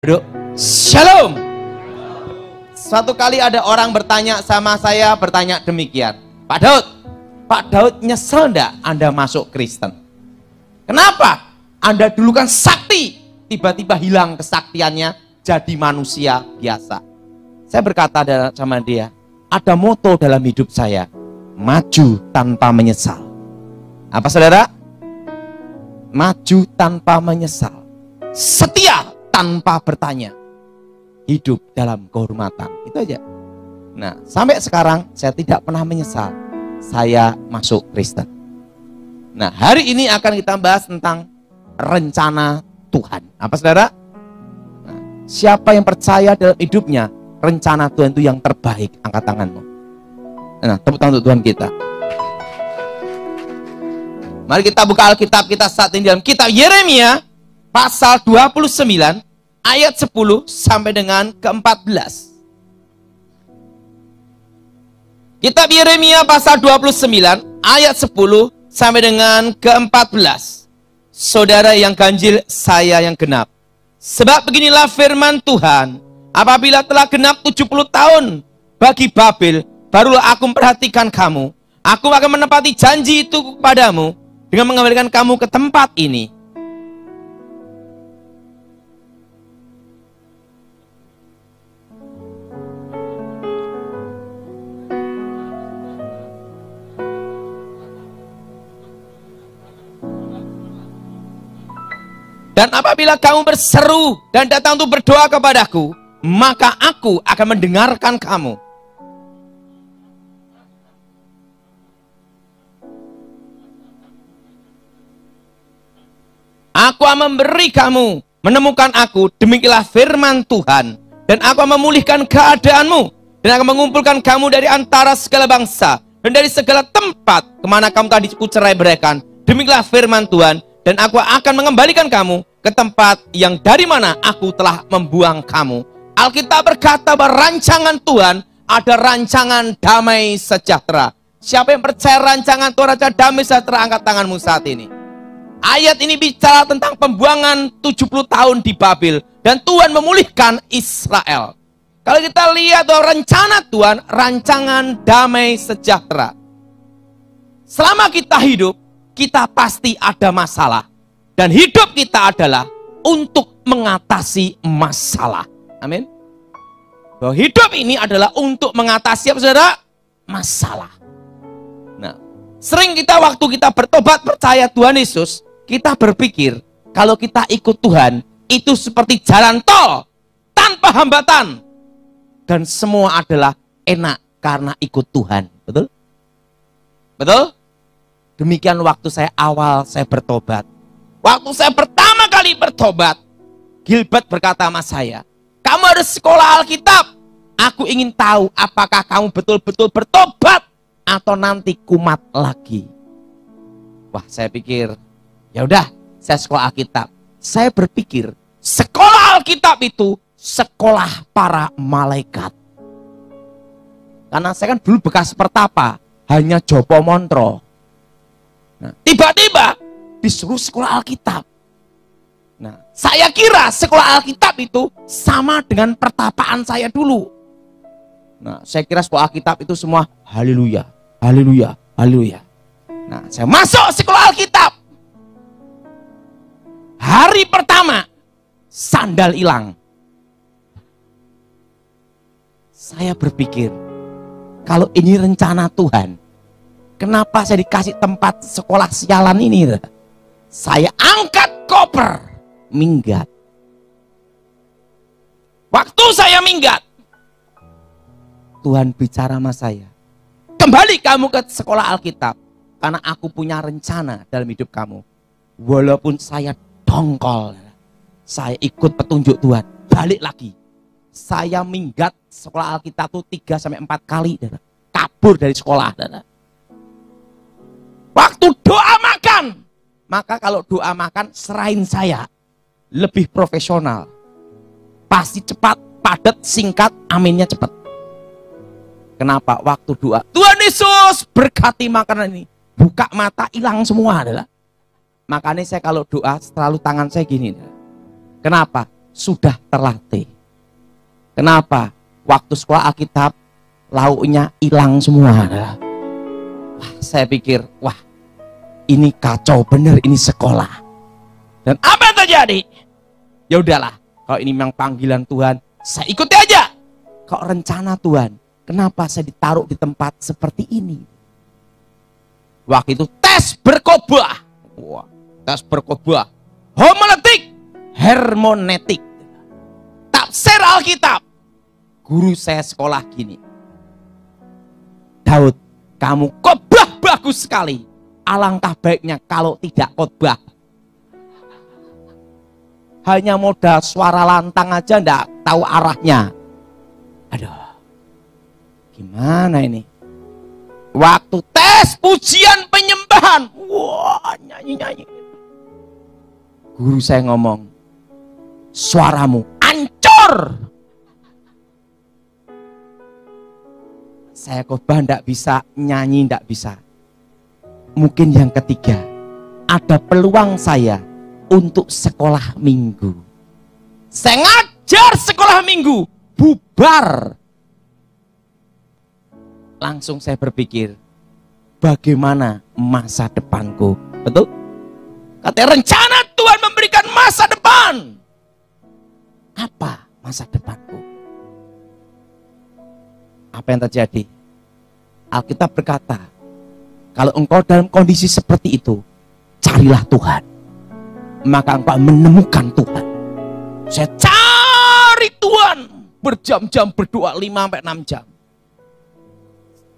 Duduk. Shalom. Suatu kali ada orang bertanya sama saya, bertanya demikian, Pak Daud nyesel enggak Anda masuk Kristen? Kenapa? Anda dulu kan sakti, tiba-tiba hilang kesaktiannya, jadi manusia biasa. Saya berkata sama dia, ada moto dalam hidup saya, maju tanpa menyesal. Apa saudara? Maju tanpa menyesal, setia tanpa bertanya, hidup dalam kehormatan. Itu aja. Nah, sampai sekarang saya tidak pernah menyesal saya masuk Kristen. Nah, hari ini akan kita bahas tentang rencana Tuhan. Apa saudara? Nah, siapa yang percaya dalam hidupnya rencana Tuhan itu yang terbaik? Angkat tanganmu. Nah, tepuk tangan untuk Tuhan kita. Mari kita buka Alkitab kita saat ini dalam kitab Yeremia pasal 29 ayat 10 sampai dengan ke-14. Kitab Yeremia pasal 29 ayat 10 sampai dengan ke-14. Saudara yang ganjil, saya yang genap. Sebab beginilah firman Tuhan, apabila telah genap 70 tahun bagi Babel, barulah aku memperhatikan kamu. Aku akan menepati janji itu kepadamu dengan mengembalikan kamu ke tempat ini. Dan apabila kamu berseru dan datang untuk berdoa kepadaku, maka aku akan mendengarkan kamu. Aku akan memberi kamu menemukan aku, demikianlah firman Tuhan. Dan aku akan memulihkan keadaanmu, dan akan mengumpulkan kamu dari antara segala bangsa, dan dari segala tempat kemana kamu tadi kucerai-beraikan. Demikianlah firman Tuhan. Dan aku akan mengembalikan kamu ke tempat yang dari mana aku telah membuang kamu. Alkitab berkata bahwa rancangan Tuhan ada rancangan damai sejahtera. Siapa yang percaya rancangan Tuhan rancangan damai sejahtera, angkat tanganmu saat ini. Ayat ini bicara tentang pembuangan 70 tahun di Babel. Dan Tuhan memulihkan Israel. Kalau kita lihat bahwa rencana Tuhan, rancangan damai sejahtera. Selama kita hidup, kita pasti ada masalah. Dan hidup kita adalah untuk mengatasi masalah. Amin. Bahwa hidup ini adalah untuk mengatasi apa saudara? Masalah. Nah, sering kita waktu kita bertobat percaya Tuhan Yesus, kita berpikir kalau kita ikut Tuhan itu seperti jalan tol tanpa hambatan. Dan semua adalah enak karena ikut Tuhan. Betul? Betul? Demikian waktu saya bertobat. Waktu saya pertama kali bertobat, Gilbert berkata sama saya, kamu harus sekolah Alkitab. Aku ingin tahu apakah kamu betul-betul bertobat atau nanti kumat lagi. Wah, saya pikir, ya udah, saya sekolah Alkitab. Saya berpikir, sekolah Alkitab itu sekolah para malaikat. Karena saya kan dulu bekas pertapa, hanya Jopo Montro. Nah, tiba-tiba disuruh sekolah Alkitab. Nah, saya kira sekolah Alkitab itu sama dengan pertapaan saya dulu. Nah, saya kira sekolah Alkitab itu semua haleluya, haleluya, haleluya. Nah, saya masuk sekolah Alkitab. Hari pertama, sandal hilang. Saya berpikir, kalau ini rencana Tuhan, kenapa saya dikasih tempat sekolah sialan ini? Saya angkat koper, minggat. Waktu saya minggat, Tuhan bicara sama saya, kembali kamu ke sekolah Alkitab, karena aku punya rencana dalam hidup kamu. Walaupun saya dongkol, saya ikut petunjuk Tuhan, balik lagi. Saya minggat sekolah Alkitab itu 3-4 kali, kabur dari sekolah. Waktu doa makan, maka kalau doa makan serahin saya, lebih profesional, pasti cepat, padat, singkat, aminnya cepat. Kenapa? Waktu doa, Tuhan Yesus berkati makanan ini, buka mata, hilang semua. Makanya saya kalau doa selalu tangan saya gini. Kenapa? sudah terlatih. Kenapa? Waktu sekolah Alkitab, lauknya hilang semua. Wah, saya pikir, wah, ini kacau bener ini sekolah. Dan apa yang terjadi? Ya udahlah, kalau ini memang panggilan Tuhan, saya ikuti aja. Kalau rencana Tuhan, kenapa saya ditaruh di tempat seperti ini? Waktu itu tes berkhotbah. Wah, tes berkhotbah. Homiletik, hermeneutik, tafsir Alkitab. Guru saya sekolah gini, Daud, kamu khotbah bagus sekali. Alangkah baiknya kalau tidak khotbah. Hanya modal suara lantang aja ndak tahu arahnya. Aduh, gimana ini? Waktu tes pujian penyembahan, wah, nyanyi-nyanyi. Guru saya ngomong, suaramu hancur. Saya khotbah ndak bisa, nyanyi ndak bisa. Mungkin yang ketiga, ada peluang saya untuk sekolah minggu. Saya ngajar sekolah minggu, bubar. Langsung saya berpikir, bagaimana masa depanku? Betul? Katanya rencana Tuhan memberikan masa depan. Apa masa depanku? Apa yang terjadi? Alkitab berkata, kalau engkau dalam kondisi seperti itu, carilah Tuhan. Maka engkau menemukan Tuhan. Saya cari Tuhan. Berjam-jam berdoa 5-6 jam.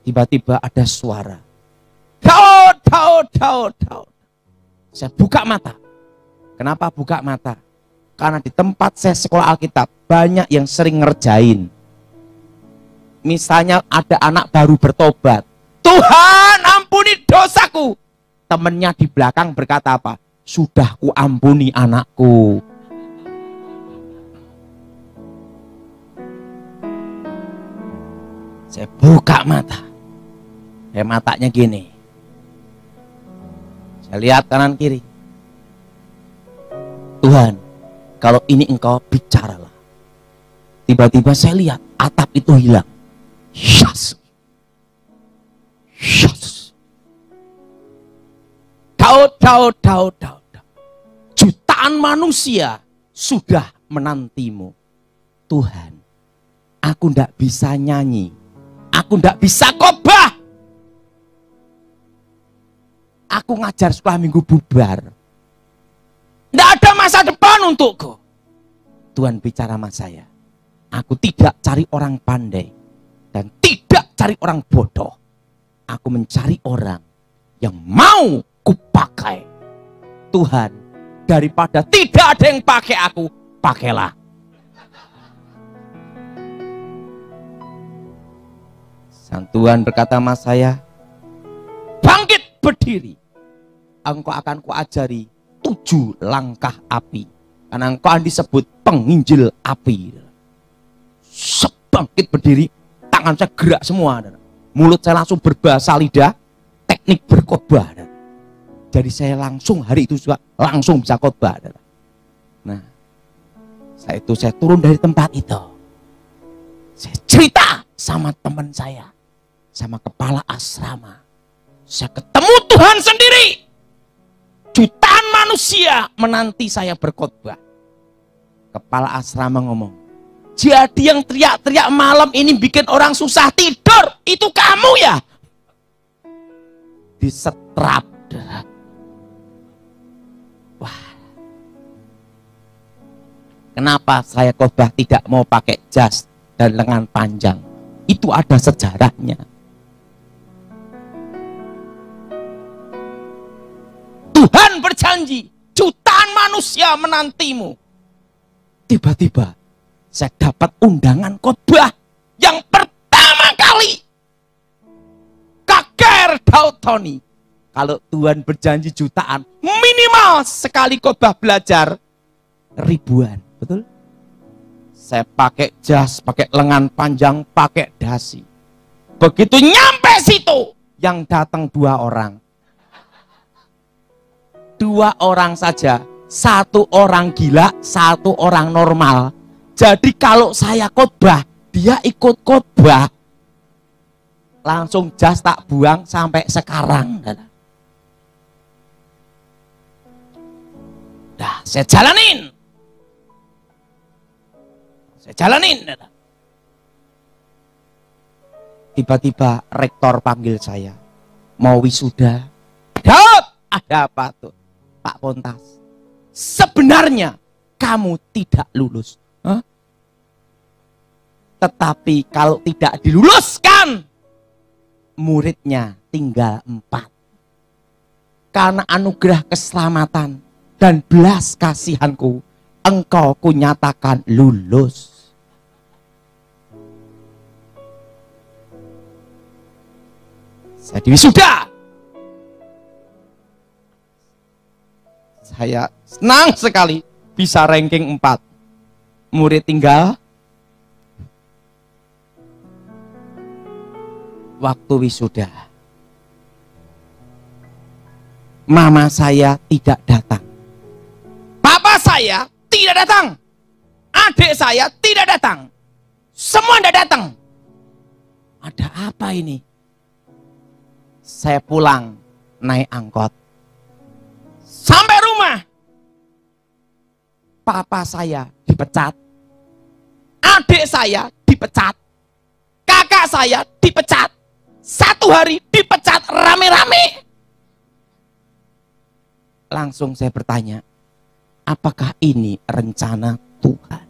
Tiba-tiba ada suara. Daud, Daud, Daud, Daud. Saya buka mata. Kenapa buka mata? Karena di tempat saya sekolah Alkitab, banyak yang sering ngerjain. Misalnya ada anak baru bertobat. Tuhan ampuni dosaku. Temennya di belakang berkata apa? Sudah ku ampuni anakku. Saya buka mata. Matanya gini. Saya lihat kanan kiri. Tuhan, kalau ini engkau bicaralah. Tiba-tiba saya lihat atap itu hilang. Yes. Yes. Daud, Daud, Daud, Daud. Jutaan manusia sudah menantimu. Tuhan, aku ndak bisa nyanyi. Aku ndak bisa khotbah. Aku ngajar sekolah minggu bubar. Ndak ada masa depan untukku. Tuhan bicara sama saya. Aku tidak cari orang pandai. Dan tidak cari orang bodoh. Aku mencari orang yang mau kupakai. Tuhan, daripada tidak ada yang pakai aku, pakailah. Sang Tuhan berkata sama saya, bangkit berdiri. Engkau akan kuajari 7 langkah api. Karena engkau akan disebut penginjil api. Bangkit berdiri. Tangan saya gerak semua, mulut saya langsung berbahasa lidah, teknik berkhotbah. Jadi saya langsung hari itu juga langsung bisa khotbah. Nah, saya turun dari tempat itu. Saya cerita sama teman saya, sama kepala asrama. Saya ketemu Tuhan sendiri. Jutaan manusia menanti saya berkhotbah. Kepala asrama ngomong, jadi yang teriak-teriak malam ini bikin orang susah tidur, itu kamu ya? Disetrap. Wah. Kenapa saya khotbah tidak mau pakai jas dan lengan panjang? Itu ada sejarahnya. Tuhan berjanji, jutaan manusia menantimu. Tiba-tiba saya dapat undangan khotbah yang pertama kali. KKR Daud Tony. Kalau Tuhan berjanji jutaan, minimal sekali khotbah belajar ribuan, betul? Saya pakai jas, pakai lengan panjang, pakai dasi. Begitu nyampe situ, yang datang 2 orang. 2 orang saja Satu orang gila, satu orang normal. Jadi kalau saya khotbah, dia ikut khotbah. Langsung jas tak buang sampai sekarang. Dah, saya jalanin. Tiba-tiba rektor panggil saya. Mau wisuda. Daud, ada apa tuh? Pak Pontas. Sebenarnya kamu tidak lulus. Hah? Tetapi kalau tidak diluluskan, muridnya tinggal 4. Karena anugerah keselamatan dan belas kasihanku, engkau kunyatakan lulus. Saya diwisuda. Saya senang sekali bisa ranking 4. Murid tinggal. Waktu wisuda, mama saya tidak datang. Papa saya tidak datang. Adik saya tidak datang. Semua tidak datang. Ada apa ini? Saya pulang naik angkot. Sampai rumah, papa saya dipecat. Adik saya dipecat. Kakak saya dipecat. 1 hari dipecat rame-rame. Langsung saya bertanya, apakah ini rencana Tuhan?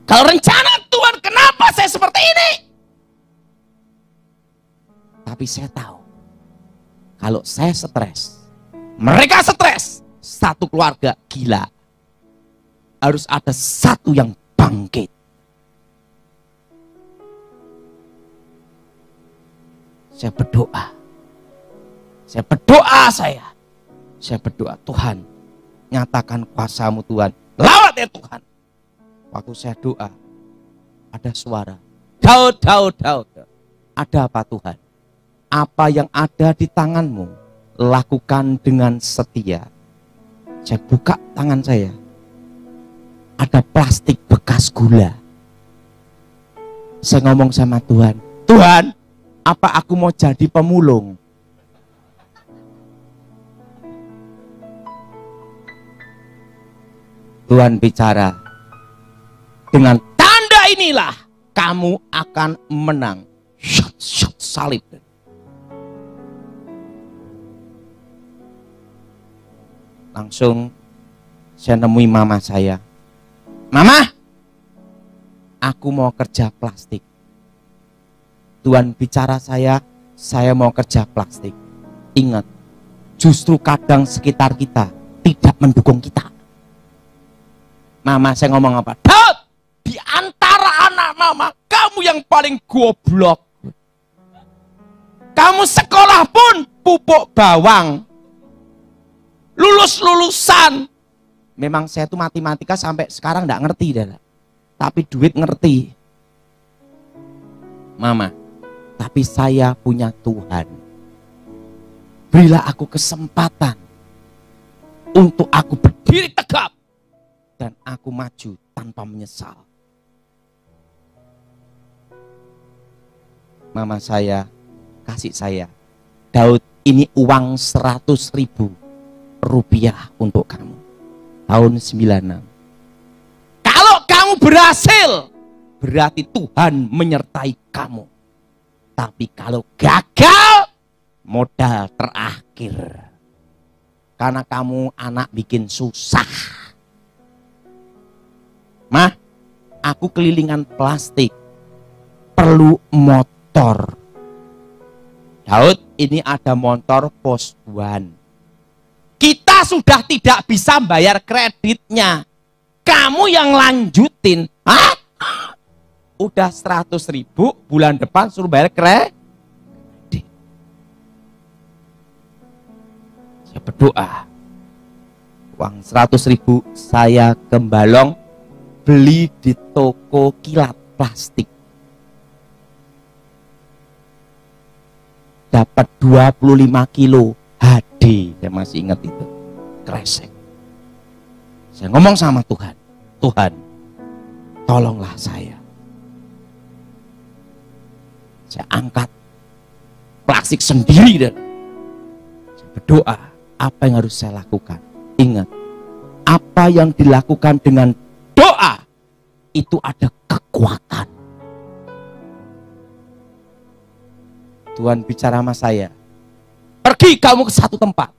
Kalau rencana Tuhan, kenapa saya seperti ini? Tapi saya tahu, kalau saya stres, mereka stres, satu keluarga gila. Harus ada satu yang bangkit. Saya berdoa. Saya berdoa, Tuhan, nyatakan kuasa-Mu Tuhan. Lawat ya Tuhan. Waktu saya doa, ada suara. Daud, Daud, Daud. Ada apa Tuhan? Apa yang ada di tanganmu, lakukan dengan setia. Saya buka tangan saya. Ada plastik bekas gula. Saya ngomong sama Tuhan, Tuhan, apa aku mau jadi pemulung? Tuhan bicara, dengan tanda inilah kamu akan menang. Shot salib. Langsung saya nemui mama saya. Mama, aku mau kerja plastik. Tuhan bicara saya mau kerja plastik. Ingat, justru kadang sekitar kita tidak mendukung kita. Mama saya ngomong apa? Daud, di antara anak mama, kamu yang paling goblok. Kamu sekolah pun pupuk bawang. Lulusan. Memang saya tuh matematika sampai sekarang nggak ngerti dah. Tapi duit ngerti. Mama, tapi saya punya Tuhan. Berilah aku kesempatan untuk aku berdiri tegap dan aku maju tanpa menyesal. Mama saya kasih saya, Daud, ini uang 100.000 rupiah untuk kamu. Tahun 96. Kalau kamu berhasil, berarti Tuhan menyertai kamu. Tapi kalau gagal, modal terakhir. Karena kamu anak bikin susah. Mah, aku kelilingan plastik. Perlu motor. Daud, ini ada motor Postwan. Kita sudah tidak bisa bayar kreditnya. Kamu yang lanjutin. Hah? Udah 100.000, bulan depan suruh bayar kredit. Saya berdoa. Uang 100.000 saya gembalong beli di toko kilat plastik. Dapat 25 kilo HD, saya masih ingat itu. Kresek. Saya ngomong sama Tuhan, Tuhan, tolonglah saya. Saya angkat plastik sendiri dan saya berdoa, apa yang harus saya lakukan? Ingat, apa yang dilakukan dengan doa itu ada kekuatan. Tuhan bicara sama saya, pergi kamu ke satu tempat.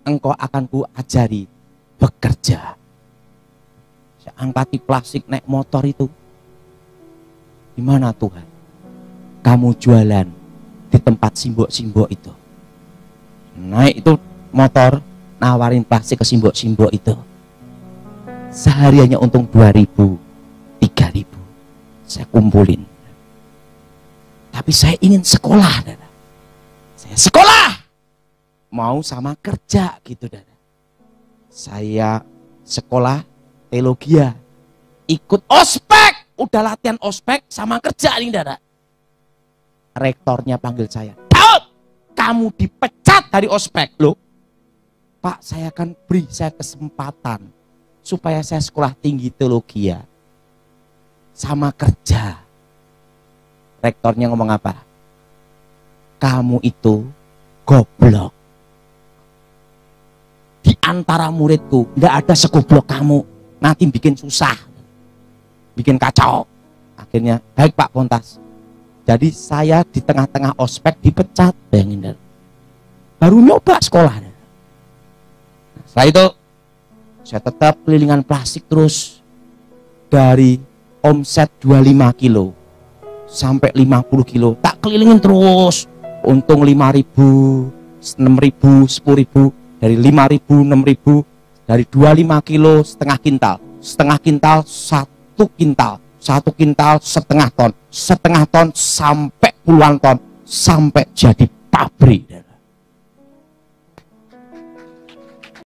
Engkau akan ku ajari bekerja. Saya angkati plastik naik motor itu. Gimana Tuhan? Kamu jualan di tempat simbok-simbok itu. Naik itu motor, nawarin plastik ke simbok-simbok itu. Sehariannya untung 2.000, 3.000. Saya kumpulin. Tapi saya ingin sekolah. Saya sekolah. Mau sama kerja gitu, Dada. Saya sekolah teologi, ikut ospek, udah latihan ospek sama kerja nih, Dada. Rektornya panggil saya, Daud, kamu dipecat dari ospek. Loh, Pak, saya akan beri saya kesempatan supaya saya sekolah tinggi teologi sama kerja. Rektornya ngomong apa? Kamu itu goblok. Di antara muridku tidak ada segoblok kamu, nanti bikin susah, bikin kacau. Akhirnya baik Pak Pontas. Jadi saya di tengah-tengah ospek dipecat, bayangin. Baru nyoba sekolah. Setelah itu saya tetap kelilingan plastik terus, dari omset 25 kilo sampai 50 kilo tak kelilingin terus. Untung 5.000, 6.000, 10.000. Dari 5.000, 6.000, dari 25 kilo setengah kintal 1 kintal, 1 kintal setengah ton sampai puluhan ton, sampai jadi pabrik.